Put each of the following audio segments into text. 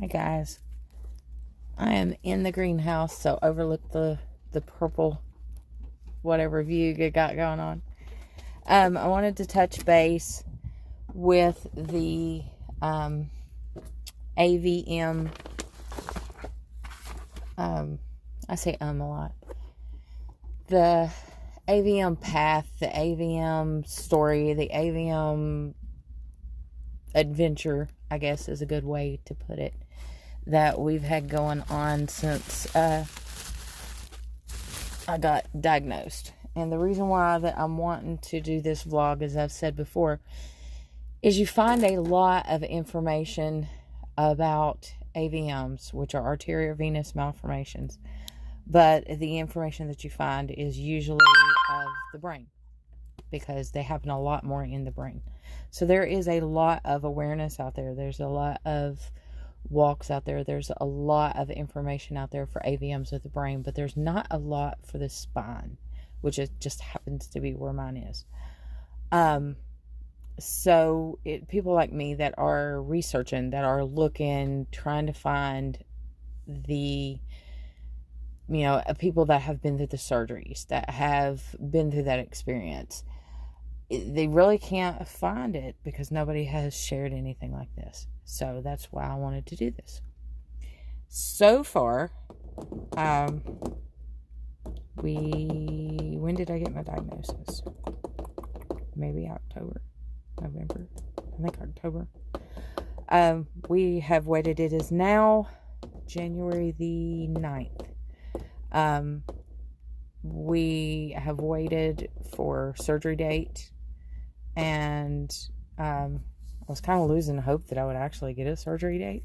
Hi guys, I am in the greenhouse, so overlook the purple whatever view you got going on. I wanted to touch base with the AVM. I say a lot. The AVM path, the AVM story, the AVM adventure, I guess is a good way to put it, that we've had going on since I got diagnosed. And the reason why that I'm wanting to do this vlog, as I've said before, is you find a lot of information about AVMs, which are arteriovenous malformations, but the information that you find is usually of the brain, because they happen a lot more in the brain. So there is a lot of awareness out there. There's a lot of walks out there. There's a lot of information out there for AVMs of the brain, but there's not a lot for the spine, which just happens to be where mine is. So people like me that are researching, that are looking, trying to find the, people that have been through the surgeries, that have been through that experience, they really can't find it because nobody has shared anything like this. So that's why I wanted to do this. So far, when did I get my diagnosis? Maybe October, November, I think October. We have waited, it is now January the 9th. We have waited for surgery date, and I was kind of losing hope that I would actually get a surgery date.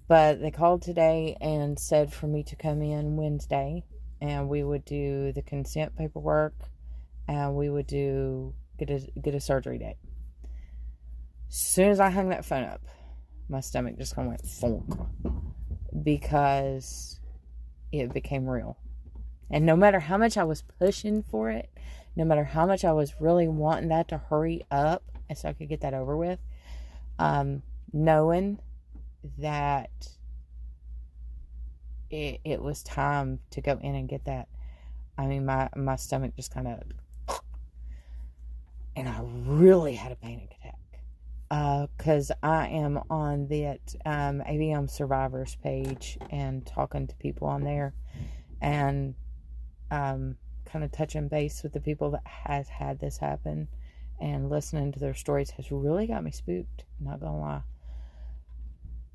But they called today and said for me to come in Wednesday, and we would do the consent paperwork, and we would get a surgery date. As soon as I hung that phone up, my stomach just kind of went thunk, because it became real. And no matter how much I was pushing for it, no matter how much I was really wanting that to hurry up and so I could get that over with, knowing that it was time to go in and get that, I mean, my stomach just kind of, and I really had a panic attack, because I am on that AVM survivors page and talking to people on there, and kind of touching base with the people that has had this happen, and listening to their stories has really got me spooked, not gonna lie.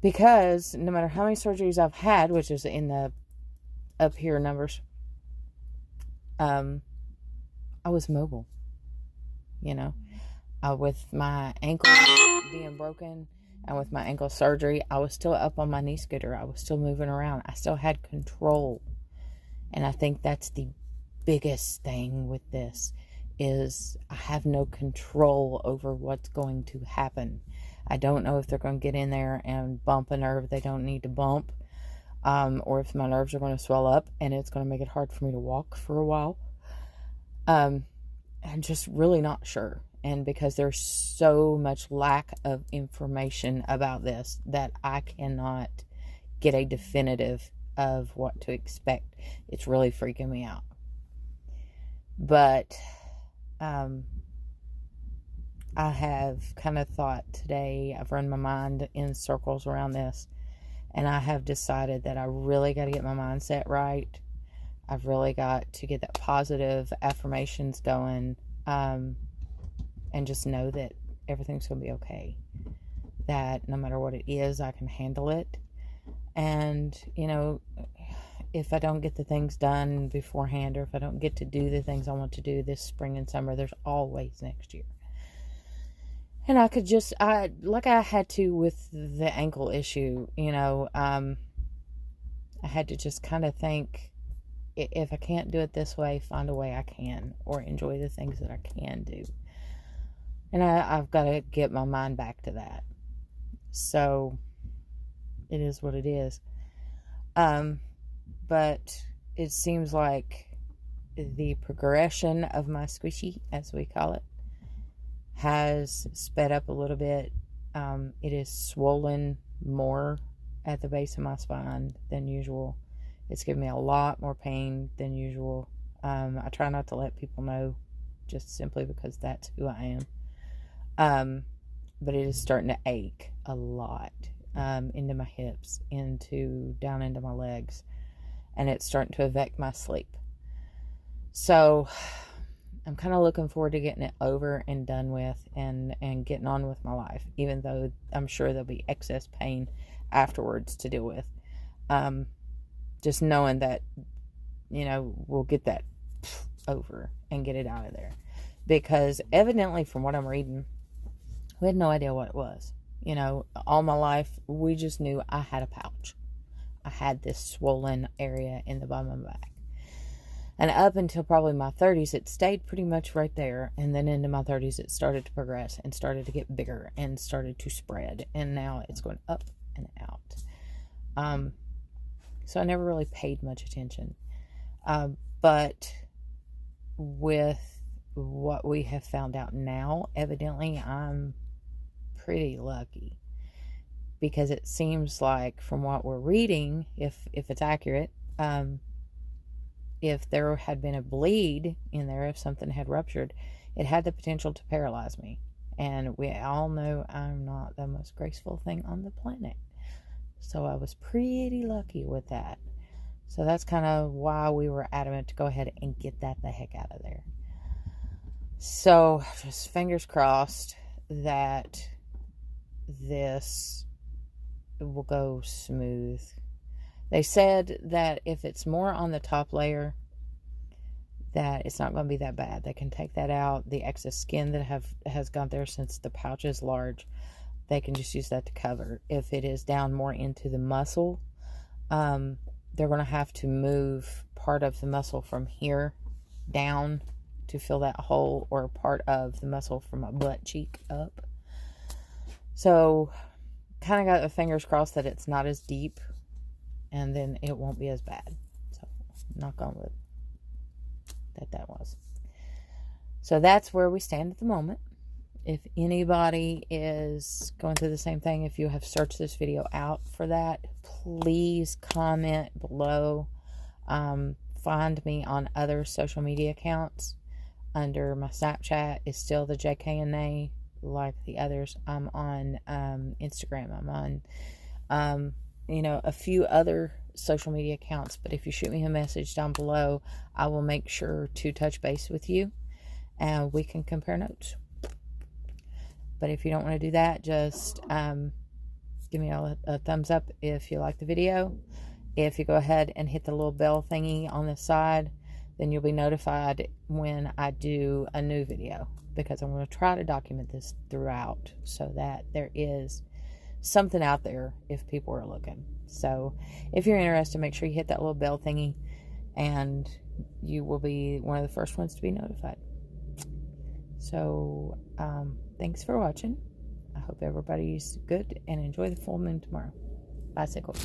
Because no matter how many surgeries I've had, which is in the up here numbers, I was mobile, with my ankle being broken and with my ankle surgery, I was still up on my knee scooter. I was still moving around. I still had control. And I think that's the biggest thing with this, is I have no control over what's going to happen. I don't know if they're going to get in there and bump a nerve they don't need to bump, or if my nerves are going to swell up and it's going to make it hard for me to walk for a while. I'm just really not sure. And because there's so much lack of information about this, that I cannot get a definitive of what to expect, it's really freaking me out. But I have kind of thought today, I've run my mind in circles around this, and I have decided that I really got to get my mindset right. I've really got to get that positive affirmations going, and just know that everything's going to be okay, that no matter what it is, I can handle it. And, if I don't get the things done beforehand, or if I don't get to do the things I want to do this spring and summer, there's always next year. And I could just, like I had to with the ankle issue, I had to just kind of think, if I can't do it this way, find a way I can, or enjoy the things that I can do. And I've got to get my mind back to that. So it is what it is. But it seems like the progression of my squishy, as we call it, has sped up a little bit. It is swollen more at the base of my spine than usual. It's giving me a lot more pain than usual. I try not to let people know, just simply because that's who I am. But it is starting to ache a lot, into my hips, down into my legs, and it's starting to affect my sleep. So I'm kind of looking forward to getting it over and done with, and getting on with my life, even though I'm sure there'll be excess pain afterwards to deal with. Just knowing that, we'll get that over and get it out of there. Because evidently, from what I'm reading, we had no idea what it was. All my life, we just knew I had a pouch. I had this swollen area in the bottom of my back. And up until probably my 30s, it stayed pretty much right there. And then into my 30s, it started to progress and started to get bigger and started to spread. And now it's going up and out. So I never really paid much attention. But with what we have found out now, evidently I'm pretty lucky. Because it seems like, from what we're reading, if it's accurate, if there had been a bleed in there, if something had ruptured, it had the potential to paralyze me. And we all know I'm not the most graceful thing on the planet. So I was pretty lucky with that. So that's kind of why we were adamant to go ahead and get that the heck out of there. So just fingers crossed that this will go smooth. They said that if it's more on the top layer, that it's not going to be that bad. They can take that out. The excess skin that has gone there, since the pouch is large, they can just use that to cover. If it is down more into the muscle, they're going to have to move part of the muscle from here down to fill that hole, or part of the muscle from my butt cheek up. So kind of got the fingers crossed that it's not as deep, and then it won't be as bad. So knock on wood that was. So that's where we stand at the moment. If anybody is going through the same thing, if you have searched this video out for that, please comment below. Find me on other social media accounts. Under my Snapchat is still the JKNA, like the others. I'm on Instagram. I'm on a few other social media accounts. But if you shoot me a message down below, I will make sure to touch base with you, and we can compare notes. But if you don't want to do that, just give me a thumbs up if you like the video. If you go ahead and hit the little bell thingy on the side, then you'll be notified when I do a new video, because I'm going to try to document this throughout, so that there is something out there if people are looking. So if you're interested, make sure you hit that little bell thingy, and you will be one of the first ones to be notified. So thanks for watching. I hope everybody's good, and enjoy the full moon tomorrow. Bicycle.